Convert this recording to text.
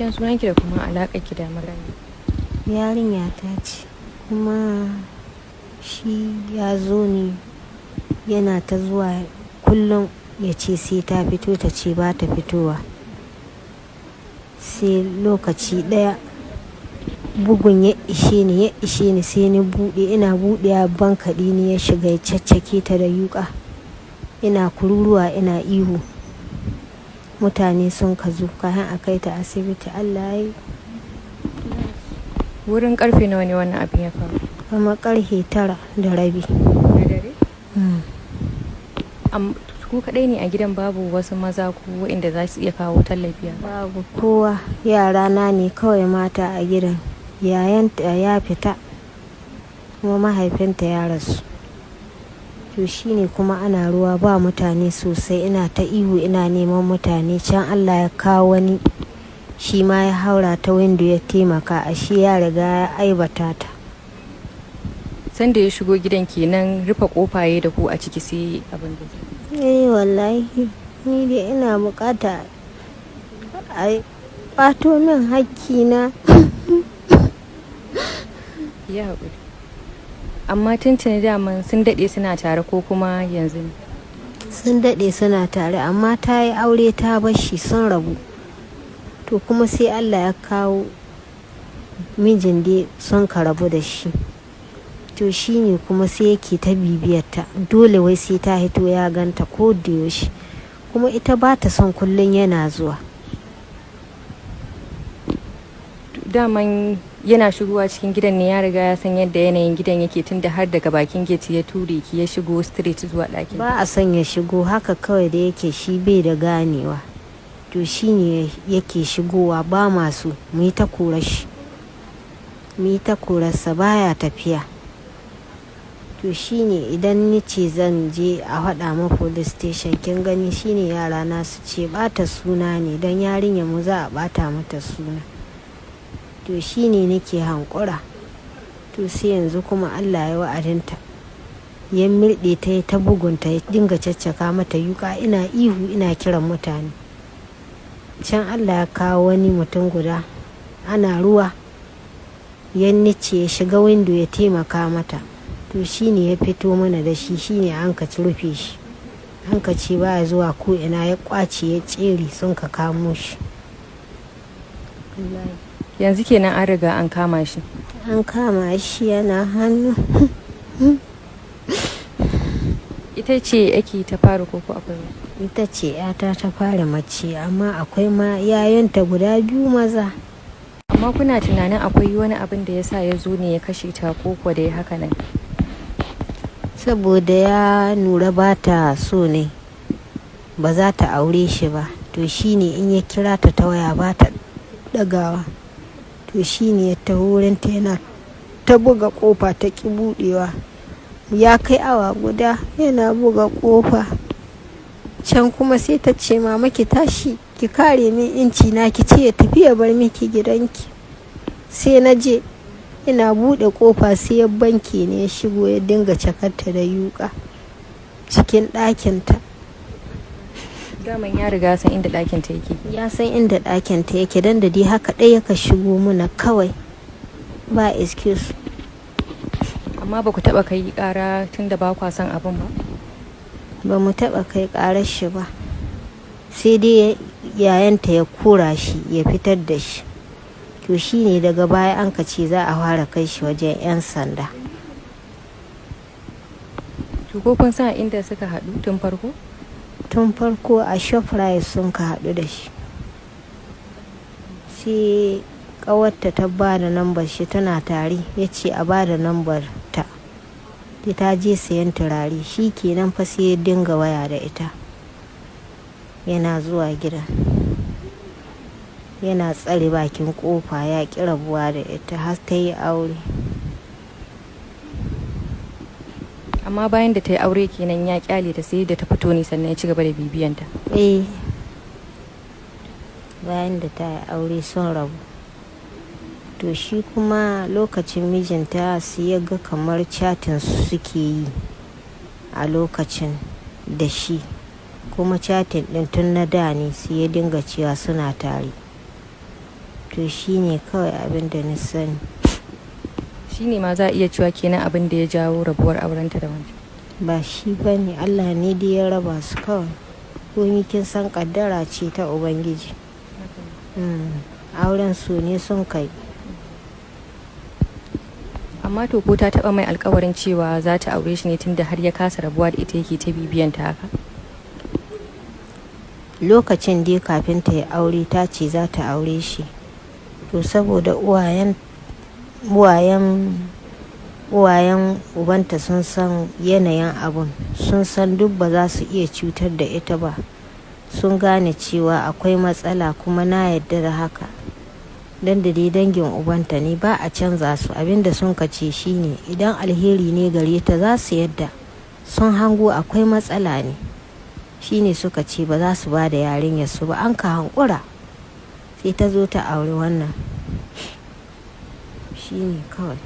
cikakken sunanki da kuma alaƙar ki da magana. Yarinya ta ce kuma shi ya zo ne yana ta zuwa kullum ya ce sai ta fito ta ce ba ta fitowa, sai lokaci ɗaya bugun ya ishe ni sai ni buɗe, ina buɗe bankaɗi ni ya shiga ya caccake ta da yuƙa, ina kururuwa ina ihu. Mutane sun ka zo kayan a kai ta asibiti. Allah ya yi. Wurin karfe nawa ne wannan abin ya faru? Kama karfe 9:30 na dare. Ku kaɗai ne a gidan, babu wasu maza ko waɗanda za su iya kawo tallafi? Babu kowa, yara na ne kawai mata a gidan. Yayanta ya fita kuma mahaifinta ya rasu. To shine kuma ana ruwa ba mutane sosai, ina ta ihu ina neman mutane. Can Allah ya kawo wani shi ma ya haura ta windo ya taimaka, ashe ya riga ya aibata ta. Sanda ya shigo gidan kenan rufe kofaye da ku a ciki sai abin da wallahi ni dai ina bukata a kwato min hakkina. Ya haƙuri. Amma tuntuni daman sun daɗe suna tare ko kuma yanzu ne? Sun daɗe suna tare, amma ta yi aure ta bashi sun rabu. To kuma sai Allah ya kawo mijin dai sun ka rabu da shi. To shi ne kuma sai yake ta bibiyarta, dole wai sai ta hito ya ganta ko da yaushe, kuma ita ba ta son kullum yana zuwa. Daman yana shigowa cikin gidan ne ya riga ya san yadda yanayin gidan yake, tunda har daga bakin gate ya ture ki ya shigo straight zuwa ɗakin? Ba a son ya shigo haka kawai, da yake shi bai da ganewa. To shi ne yake shigowa, ba masu mu yi ta korashi, mu yi ta korarsa baya tafiya. To shi ne idan ni ce zan je a faɗa ma police station, kin gani shi ne yara na su ce ɓata suna ne, don yarinya mu za a ɓata mata suna. To shi ne nake hankura. To sai yanzu kuma Allah ya wa'adinta, ya mirɗe ta ta bugunta, ya dinga caccaka mata yuka, ina ihu ina kiran mutane. Can Allah ya kawo wani mutum guda, ana ruwa, yanni ce ya shiga windo ya taimaka mata. To shi ne ya fito mana da shi, shi ne an ka rufe shi, an ka ce ba zuwa ko ina, ya kwace ya tsere sun ka kamo shi. Yanzu kenan an riga an kama shi? An kama shi yana hannu. Ita ce ake ta fara koko akwai? Ita ce yata ta fara mace, amma akwai ma yayanta guda 2 maza. Amma kuna tunanin akwai wani abin da ya sa ya zo ne ya kashe ta koko da ya haka nan? Saboda ya nura ba ta so ne, ba za ta aure shi ba. To shi ne in ya kira ta ta waya ba ta ɗagawa. To shi ne ya taho wurinta yana ta buga ƙofa ta ƙi buɗewa. Ya kai awa guda yana buga ƙofa. Can kuma sai ta ce mama ki tashi ki kare min inci na, ki ce ya tafi ya bar miki gidanki. Sai na je ina buɗe ƙofa sai ya banke ne ya shigo ya dinga cakarta da yuƙa cikin ɗakinta. Daman ya riga san inda ɗakinta yake? Ya san inda ɗakinta yake, don da dai haka ɗaya ka shigo muna kawai, ba excuse. Amma ba ku taɓa kai ƙara tun da ba kwa son abin ba? Ba mu taɓa kai ƙarar shi ba, sai dai yayanta ya kora shi ya fitar da shi. To shi ne daga baya an ka ce za a fara kai shi wajen 'yan sanda. To ko kun san inda suka haɗu tun farko? Tun farko a Shoprite sun ka haɗu da shi. Sai ƙawarta ta ba da nambar shi, tana tare, ya ce a ba da nambar ta. Ta je sayan turare, shi kenan fa sai ya dinga waya da ita. Yana zuwa gida, yana tsare bakin kofa, ya ƙi rabuwa da ita har ta yi aure. Amma bayan da ta yi aure kenan ya kyale ta sai da ta fito ne sannan ya ci gaba da bibiyanta? Bayan da ta yi aure sun rabu. To shi kuma lokacin mijinta sai ya ga kamar chatin su suke yi a lokacin da shi, kuma chatin din tun na da ne, sai ya dinga cewa suna tare. to shine kawai abin da na sani. Shine ma za a iya cewa kenan abin da ya jawo rabuwar aurenta da wancan. Ba shi bane, Allah ne dai ya raba su kawai. Komi kin san kaddara ce ta Ubangiji. Auren su ne sun kai. Amma to ko ta taba mai alkawarin cewa za ta aure shi ne tunda har ya kasa rabuwa da ita yake ta bibiyanta haka? Lokacin dai kafin ta yi aure ta ce za ta aure shi, to saboda uwayen ubanta sun san yanayin abun, sun san duk ba za su iya cutar da ita ba, sun gane cewa akwai matsala, kuma na yadda da haka. Dan da dai dangin ubanta ne, ba a canza su. Abinda sun kace shine idan alheri ne gare ta za su yadda, sun hango akwai matsala ne, shine suka ce ba za su ba da yarinyar su ba. An ka hankura sai ta zo ta auri wannan, shine kawai.